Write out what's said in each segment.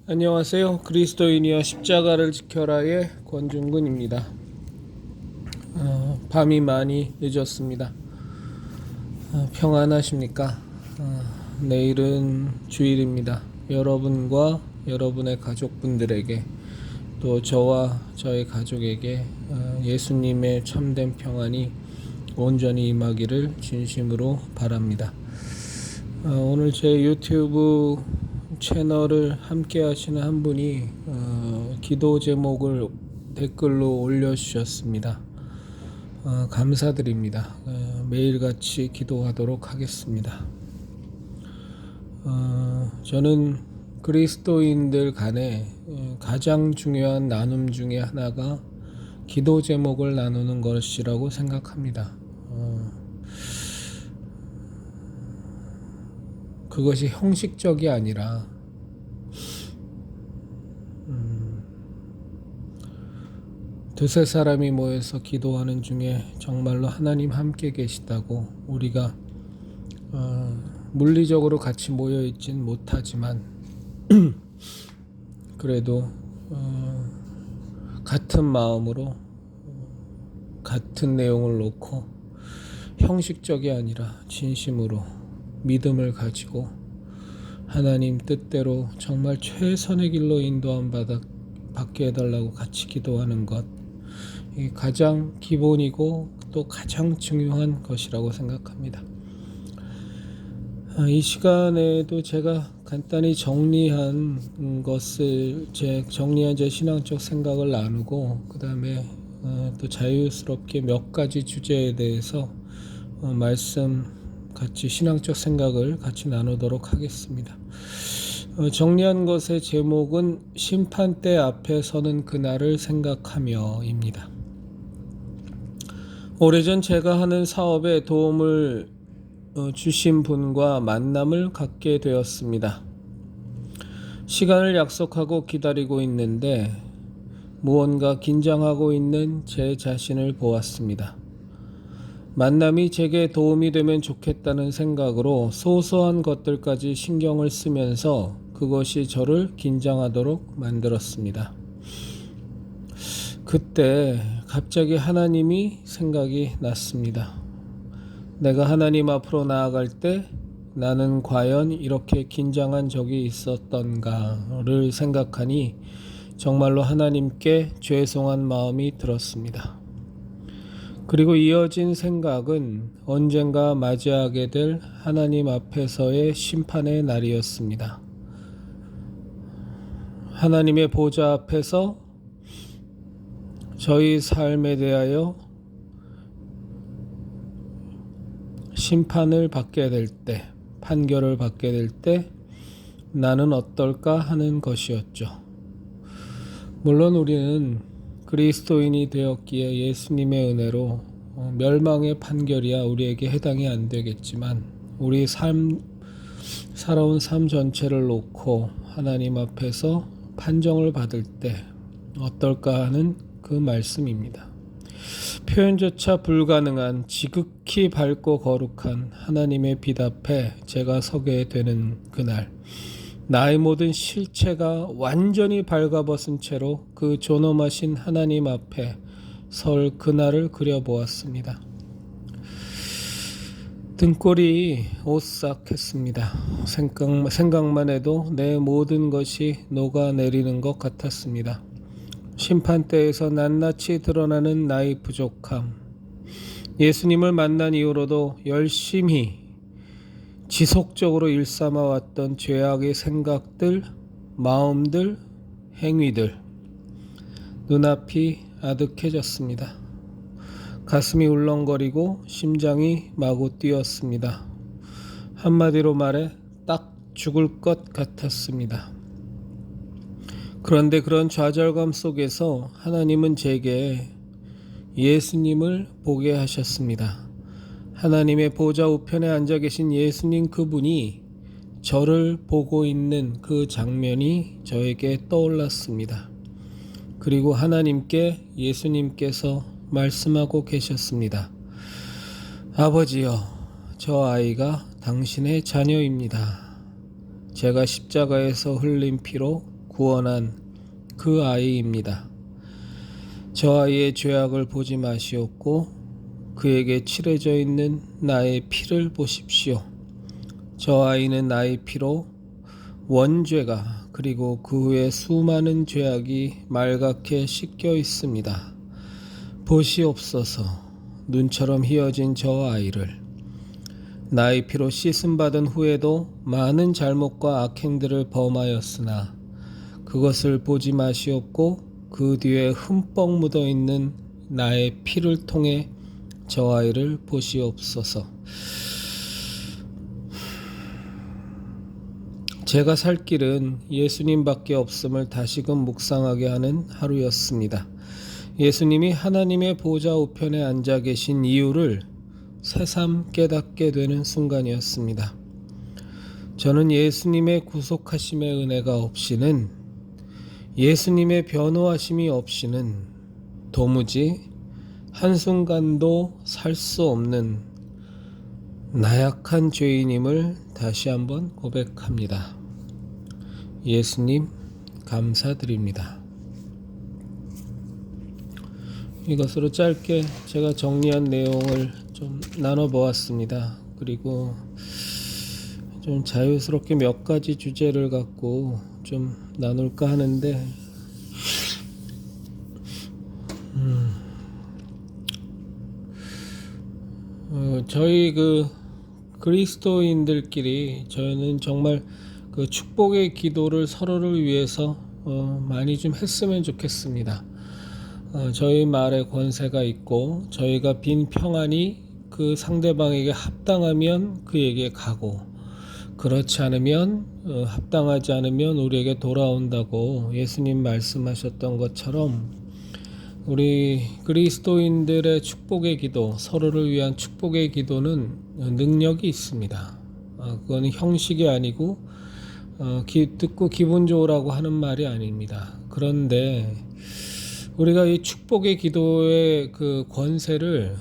안녕하세요. 그리스도인이여 십자가를 지켜라의 권중근입니다. 밤이 많이 늦었습니다. 평안하십니까? 내일은 주일입니다. 여러분과 여러분의 가족분들에게 또 저와 저의 가족에게 예수님의 참된 평안이 온전히 임하기를 진심으로 바랍니다. 오늘 제 유튜브 채널을 함께 하시는 한 분이 기도 제목을 댓글로 올려주셨습니다. 감사드립니다. 매일같이 기도하도록 하겠습니다. 저는 그리스도인들 간에 가장 중요한 나눔 중에 하나가 기도 제목을 나누는 것이라고 생각합니다. 그것이 형식적이 아니라 두세 사람이 모여서 기도하는 중에 정말로 하나님 함께 계시다고 우리가 물리적으로 같이 모여 있진 못하지만 그래도 같은 마음으로 같은 내용을 놓고 형식적이 아니라 진심으로 믿음을 가지고 하나님 뜻대로 정말 최선의 길로 인도함 받게 해달라고 같이 기도하는 것, 이 가장 기본이고 또 가장 중요한 것이라고 생각합니다. 이 시간에도 제가 간단히 정리한 제 신앙적 생각을 나누고 그 다음에 또 자유스럽게 몇 가지 주제에 대해서 같이 신앙적 생각을 같이 나누도록 하겠습니다. 정리한 것의 제목은 심판대 앞에 서는 그날을 생각하며입니다. 오래전 제가 하는 사업에 도움을 주신 분과 만남을 갖게 되었습니다. 시간을 약속하고 기다리고 있는데 무언가 긴장하고 있는 제 자신을 보았습니다. 만남이 제게 도움이 되면 좋겠다는 생각으로 소소한 것들까지 신경을 쓰면서 그것이 저를 긴장하도록 만들었습니다. 그때 갑자기 하나님이 생각이 났습니다. 내가 하나님 앞으로 나아갈 때 나는 과연 이렇게 긴장한 적이 있었던가를 생각하니 정말로 하나님께 죄송한 마음이 들었습니다. 그리고 이어진 생각은 언젠가 맞이하게 될 하나님 앞에서의 심판의 날이었습니다. 하나님의 보좌 앞에서 저희 삶에 대하여 심판을 받게 될 때, 판결을 받게 될 때 나는 어떨까 하는 것이었죠. 물론 우리는 그리스도인이 되었기에 예수님의 은혜로 멸망의 판결이야 우리에게 해당이 안 되겠지만 우리 살아온 삶 전체를 놓고 하나님 앞에서 판정을 받을 때 어떨까 하는 그 말씀입니다. 표현조차 불가능한 지극히 밝고 거룩한 하나님의 빛 앞에 제가 서게 되는 그날, 나의 모든 실체가 완전히 발가벗은 채로 그 존엄하신 하나님 앞에 설 그날을 그려보았습니다. 등골이 오싹했습니다. 생각만 해도 내 모든 것이 녹아내리는 것 같았습니다. 심판대에서 낱낱이 드러나는 나의 부족함, 예수님을 만난 이후로도 열심히 지속적으로 일삼아왔던 죄악의 생각들, 마음들, 행위들, 눈앞이 아득해졌습니다. 가슴이 울렁거리고 심장이 마구 뛰었습니다. 한마디로 말해 딱 죽을 것 같았습니다. 그런데 그런 좌절감 속에서 하나님은 제게 예수님을 보게 하셨습니다. 하나님의 보좌 우편에 앉아 계신 예수님 그분이 저를 보고 있는 그 장면이 저에게 떠올랐습니다. 그리고 하나님께 예수님께서 말씀하고 계셨습니다. 아버지여, 저 아이가 당신의 자녀입니다. 제가 십자가에서 흘린 피로 구원한 그 아이입니다. 저 아이의 죄악을 보지 마시옵고 그에게 칠해져 있는 나의 피를 보십시오. 저 아이는 나의 피로 원죄가 그리고 그 후에 수많은 죄악이 말갛게 씻겨 있습니다. 보시옵소서. 눈처럼 희어진 저 아이를. 나의 피로 씻음 받은 후에도 많은 잘못과 악행들을 범하였으나 그것을 보지 마시옵고 그 뒤에 흠뻑 묻어 있는 나의 피를 통해 저 아이를 보시옵소서. 제가 살 길은 예수님밖에 없음을 다시금 묵상하게 하는 하루였습니다. 예수님이 하나님의 보좌 우편에 앉아 계신 이유를 새삼 깨닫게 되는 순간이었습니다. 저는 예수님의 구속하심의 은혜가 없이는, 예수님의 변호하심이 없이는 도무지 한순간도 살 수 없는 나약한 죄인임을 다시 한번 고백합니다. 예수님 감사드립니다. 이것으로 짧게 제가 정리한 내용을 좀 나눠보았습니다. 그리고 좀 자유스럽게 몇 가지 주제를 갖고 좀 나눌까 하는데 저희 그리스도인들끼리 저는 정말 그 축복의 기도를 서로를 위해서 많이 좀 했으면 좋겠습니다. 저희 말에 권세가 있고 저희가 빈 평안이 그 상대방에게 합당하면 그에게 가고 그렇지 않으면 합당하지 않으면 우리에게 돌아온다고 예수님 말씀하셨던 것처럼 우리 그리스도인들의 축복의 기도, 서로를 위한 축복의 기도는 능력이 있습니다. 그건 형식이 아니고 듣고 기분 좋으라고 하는 말이 아닙니다. 그런데 우리가 이 축복의 기도의 그 권세를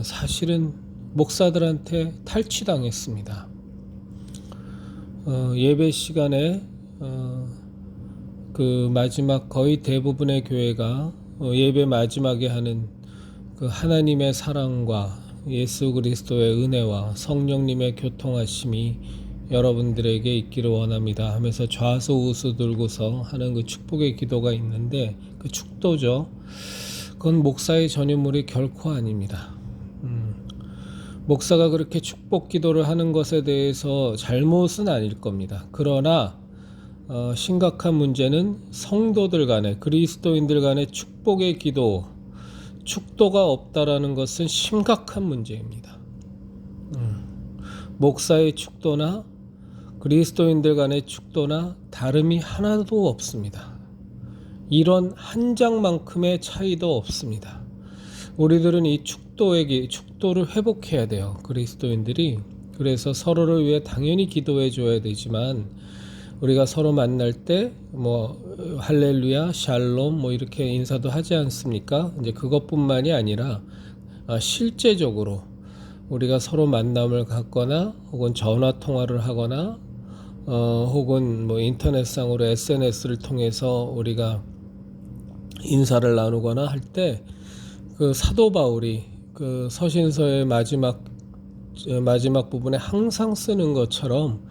사실은 목사들한테 탈취당했습니다. 예배 시간에 그 마지막 거의 대부분의 교회가 예배 마지막에 하는 그 하나님의 사랑과 예수 그리스도의 은혜와 성령님의 교통하심이 여러분들에게 있기를 원합니다 하면서 좌수우수 들고서 하는 그 축복의 기도가 있는데 그 축도죠. 그건 목사의 전유물이 결코 아닙니다. 목사가 그렇게 축복 기도를 하는 것에 대해서 잘못은 아닐 겁니다. 그러나 심각한 문제는 성도들 간에 그리스도인들 간의 축복의 기도, 축도가 없다라는 것은 심각한 문제입니다. 목사의 축도나 그리스도인들 간의 축도나 다름이 하나도 없습니다. 이런 한 장만큼의 차이도 없습니다. 우리들은 이 축도를 회복해야 돼요. 그리스도인들이. 그래서 서로를 위해 당연히 기도해 줘야 되지만 우리가 서로 만날 때 할렐루야, 샬롬 이렇게 인사도 하지 않습니까? 이제 그것뿐만이 아니라 실제적으로 우리가 서로 만남을 갖거나 혹은 전화 통화를 하거나 혹은 인터넷상으로 SNS를 통해서 우리가 인사를 나누거나 할 때 그 사도 바울이 그 서신서의 마지막 부분에 항상 쓰는 것처럼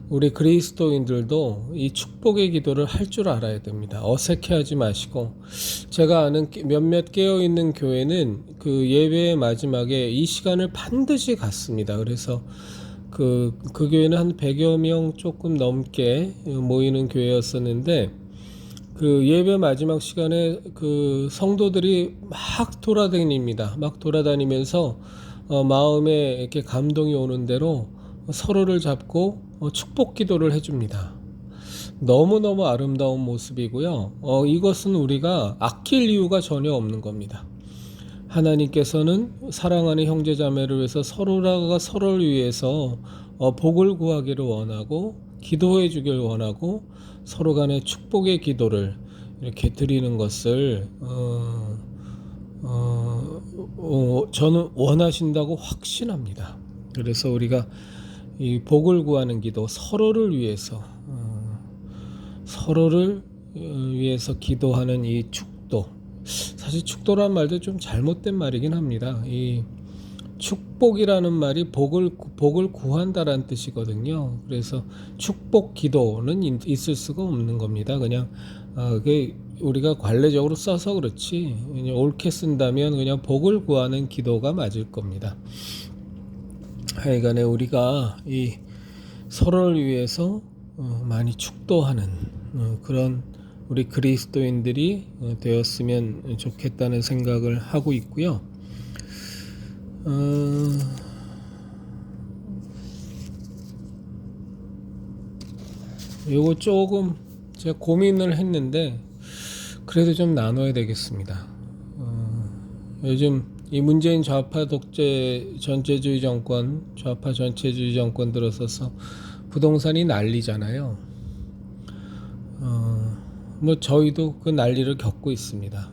우리 그리스도인들도 이 축복의 기도를 할 줄 알아야 됩니다. 어색해하지 마시고, 제가 아는 몇몇 깨어있는 교회는 그 예배의 마지막에 이 시간을 반드시 갖습니다. 그래서 그 교회는 한 100여 명 조금 넘게 모이는 교회였었는데 그 예배 마지막 시간에 그 성도들이 막 돌아다닙니다. 막 돌아다니면서 마음에 이렇게 감동이 오는 대로 서로를 잡고 축복 기도를 해줍니다. 너무너무 아름다운 모습이고요. 이것은 우리가 아낄 이유가 전혀 없는 겁니다. 하나님께서는 사랑하는 형제자매를 위해서 서로가 서로를 위해서 복을 구하기를 원하고 기도해 주길 원하고 서로 간의 축복의 기도를 이렇게 드리는 것을 저는 원하신다고 확신합니다. 그래서 우리가 이 복을 구하는 기도, 서로를 위해서 서로를 위해서 기도하는 이 축도, 사실 축도란 말도 좀 잘못된 말이긴 합니다. 이 축복이라는 말이 복을 구한다라는 뜻이거든요. 그래서 축복 기도는 있을 수가 없는 겁니다. 그냥 그게 우리가 관례적으로 써서 그렇지, 그냥 옳게 쓴다면 그냥 복을 구하는 기도가 맞을 겁니다. 하여간에 우리가 이 서로를 위해서 많이 축도하는 그런 우리 그리스도인들이 되었으면 좋겠다는 생각을 하고 있고요. 요거 조금 제가 고민을 했는데 그래도 좀 나눠야 되겠습니다. 요즘 이 문재인 좌파 독재 전체주의 정권, 좌파 전체주의 정권 들어서서 부동산이 난리잖아요. 뭐 저희도 그 난리를 겪고 있습니다.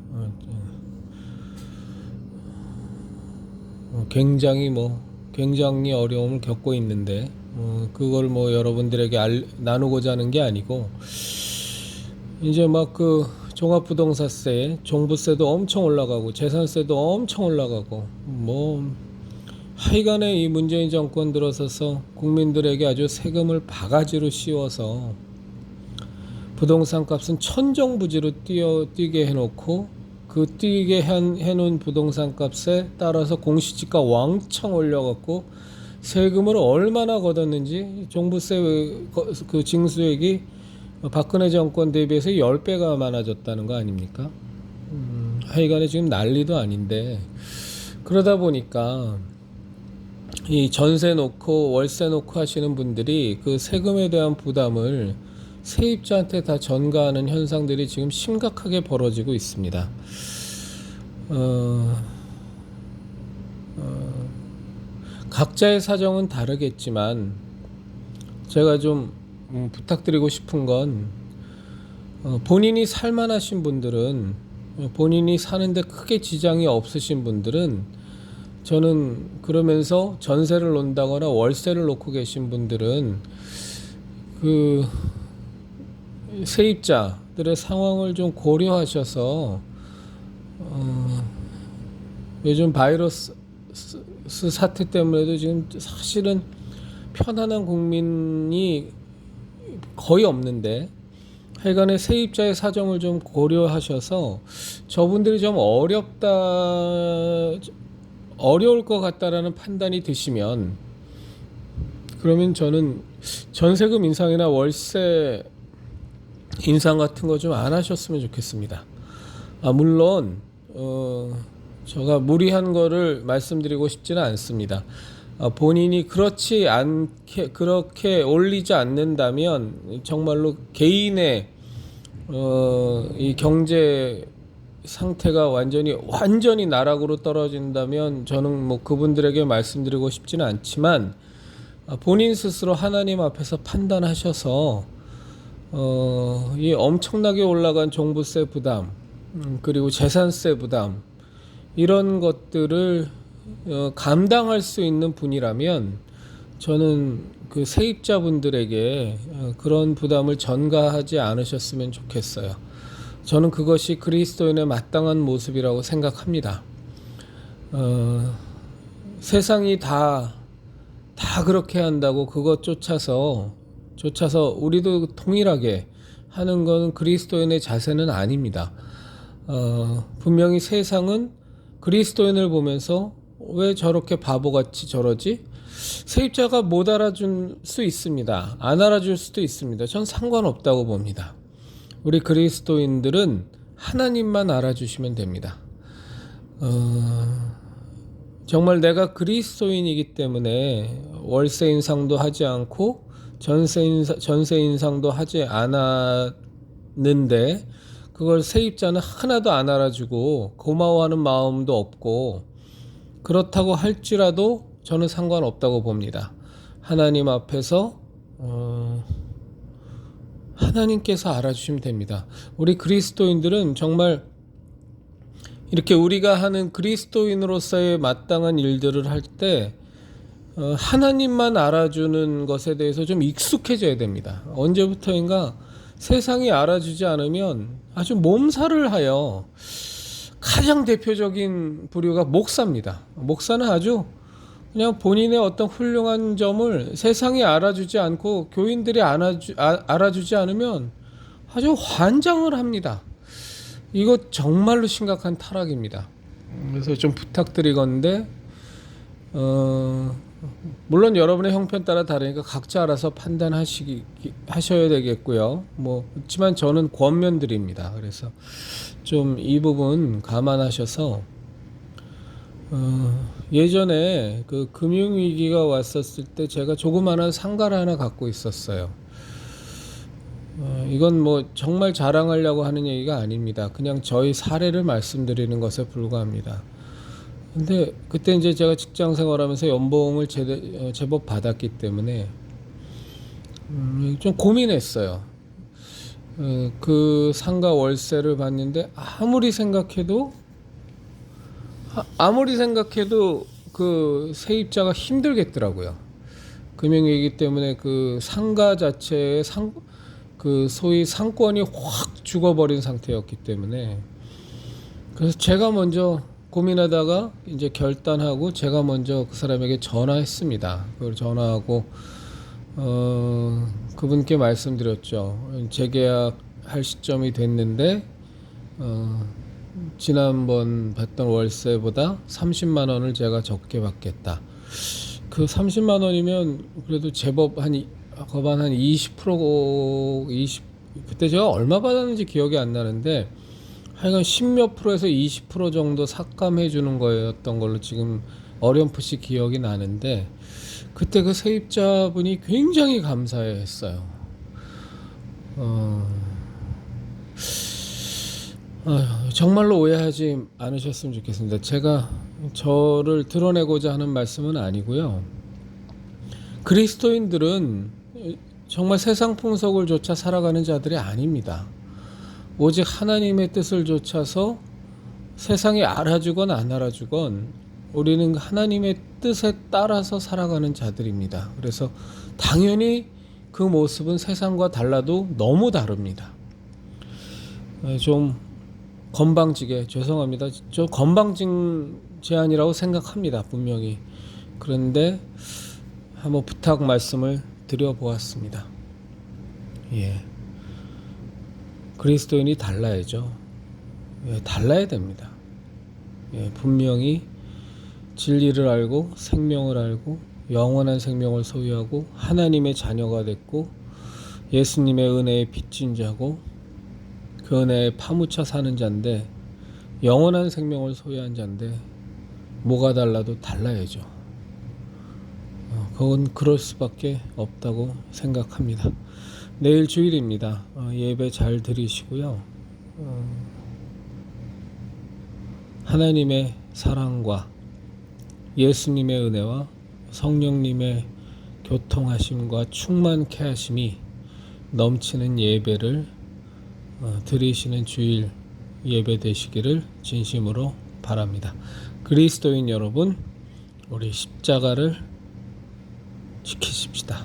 굉장히 어려움을 겪고 있는데 그걸 뭐 여러분들에게 나누고자 하는 게 아니고, 이제 막 그 종합부동산세, 종부세도 엄청 올라가고 재산세도 엄청 올라가고, 뭐 하여간에 이 문재인 정권 들어서서 국민들에게 아주 세금을 바가지로 씌워서 부동산 값은 천정부지로 뛰게 해놓고, 그 뛰게 해놓은 부동산 값에 따라서 공시지가 왕창 올려갖고 세금을 얼마나 걷었는지, 종부세 그 징수액이 박근혜 정권 대비해서 10배가 많아졌다는 거 아닙니까? 하여간에 지금 난리도 아닌데, 그러다 보니까 이 전세 놓고 월세 놓고 하시는 분들이 그 세금에 대한 부담을 세입자한테 다 전가하는 현상들이 지금 심각하게 벌어지고 있습니다. 각자의 사정은 다르겠지만 제가 좀 부탁드리고 싶은 건, 본인이 살만하신 분들은, 본인이 사는데 크게 지장이 없으신 분들은, 저는 그러면서 전세를 놓는다거나 월세를 놓고 계신 분들은 그 세입자들의 상황을 좀 고려하셔서 요즘 바이러스 사태 때문에도 지금 사실은 편안한 국민이 거의 없는데, 하여간에 세입자의 사정을 좀 고려하셔서 저분들이 좀 어려울 것 같다라는 판단이 드시면, 그러면 저는 전세금 인상이나 월세 인상 같은 거 좀 안 하셨으면 좋겠습니다. 물론 제가 무리한 거를 말씀드리고 싶지는 않습니다. 본인이 그렇게 올리지 않는다면, 정말로 개인의 이 경제 상태가 완전히 나락으로 떨어진다면 저는 뭐 그분들에게 말씀드리고 싶지는 않지만, 본인 스스로 하나님 앞에서 판단하셔서 이 엄청나게 올라간 종부세 부담, 그리고 재산세 부담, 이런 것들을 감당할 수 있는 분이라면 저는 그 세입자분들에게 그런 부담을 전가하지 않으셨으면 좋겠어요. 저는 그것이 그리스도인의 마땅한 모습이라고 생각합니다. 세상이 다 그렇게 한다고 그것 쫓아서 우리도 동일하게 하는 건 그리스도인의 자세는 아닙니다. 분명히 세상은 그리스도인을 보면서 왜 저렇게 바보같이 저러지? 세입자가 못 알아줄 수 있습니다. 안 알아줄 수도 있습니다. 전 상관없다고 봅니다. 우리 그리스도인들은 하나님만 알아주시면 됩니다. 정말 내가 그리스도인이기 때문에 월세 인상도 하지 않고 전세 인상도 하지 않았는데, 그걸 세입자는 하나도 안 알아주고 고마워하는 마음도 없고, 그렇다고 할지라도 저는 상관없다고 봅니다. 하나님 앞에서 하나님께서 알아주시면 됩니다. 우리 그리스도인들은 정말 이렇게 우리가 하는 그리스도인으로서의 마땅한 일들을 할 때 하나님만 알아주는 것에 대해서 좀 익숙해져야 됩니다. 언제부터인가 세상이 알아주지 않으면 아주 몸살을 하여 가장 대표적인 부류가 목사입니다. 목사는 아주 그냥 본인의 어떤 훌륭한 점을 세상이 알아주지 않고 교인들이 알아주지 않으면 아주 환장을 합니다. 이거 정말로 심각한 타락입니다. 그래서 좀 부탁드리건데 물론 여러분의 형편 따라 다르니까 각자 알아서 하셔야 되겠고요. 뭐 그렇지만 저는 권면드립니다. 그래서 좀 이 부분 감안하셔서 예전에 그 금융위기가 왔었을 때 제가 조그마한 상가를 하나 갖고 있었어요. 이건 뭐 정말 자랑하려고 하는 얘기가 아닙니다. 그냥 저희 사례를 말씀드리는 것에 불과합니다. 근데 그때 이제 제가 직장 생활하면서 연봉을 제법 받았기 때문에 좀 고민했어요. 그 상가 월세를 받는데 아무리 생각해도 그 세입자가 힘들겠더라고요. 금융위기 때문에 그 상가 자체의 그 소위 상권이 확 죽어버린 상태였기 때문에 그래서 제가 먼저 고민하다가 이제 결단하고 제가 먼저 그 사람에게 전화했습니다. 그걸 전화하고 그분께 말씀드렸죠. 재계약할 시점이 됐는데 지난번 받던 월세보다 30만 원을 제가 적게 받겠다. 그 30만 원이면 그래도 제법 거반 한 20% 그때 제가 얼마 받았는지 기억이 안 나는데 하여간 10몇 프로에서 20% 정도 삭감해 주는 거였던 걸로 지금 어렴풋이 기억이 나는데 그때 그 세입자분이 굉장히 감사해 했어요. 정말로 오해하지 않으셨으면 좋겠습니다. 제가 저를 드러내고자 하는 말씀은 아니고요. 그리스도인들은 정말 세상 풍속을 좇아 살아가는 자들이 아닙니다. 오직 하나님의 뜻을 좇아서 세상이 알아주건 안 알아주건 우리는 하나님의 뜻에 따라서 살아가는 자들입니다. 그래서 당연히 그 모습은 세상과 달라도 너무 다릅니다. 좀 건방지게 죄송합니다. 저 건방진 제안이라고 생각합니다. 분명히. 그런데 한번 부탁 말씀을 드려보았습니다. 예. 그리스도인이 달라야죠. 예, 달라야 됩니다. 예, 분명히 진리를 알고 생명을 알고 영원한 생명을 소유하고 하나님의 자녀가 됐고 예수님의 은혜에 빚진 자고 그 은혜에 파묻혀 사는 자인데 영원한 생명을 소유한 자인데 뭐가 달라도 달라야죠. 그건 그럴 수밖에 없다고 생각합니다. 내일 주일입니다. 예배 잘 드리시고요. 하나님의 사랑과 예수님의 은혜와 성령님의 교통하심과 충만케 하심이 넘치는 예배를 드리시는 주일 예배 되시기를 진심으로 바랍니다. 그리스도인 여러분, 우리 십자가를 지키십시다.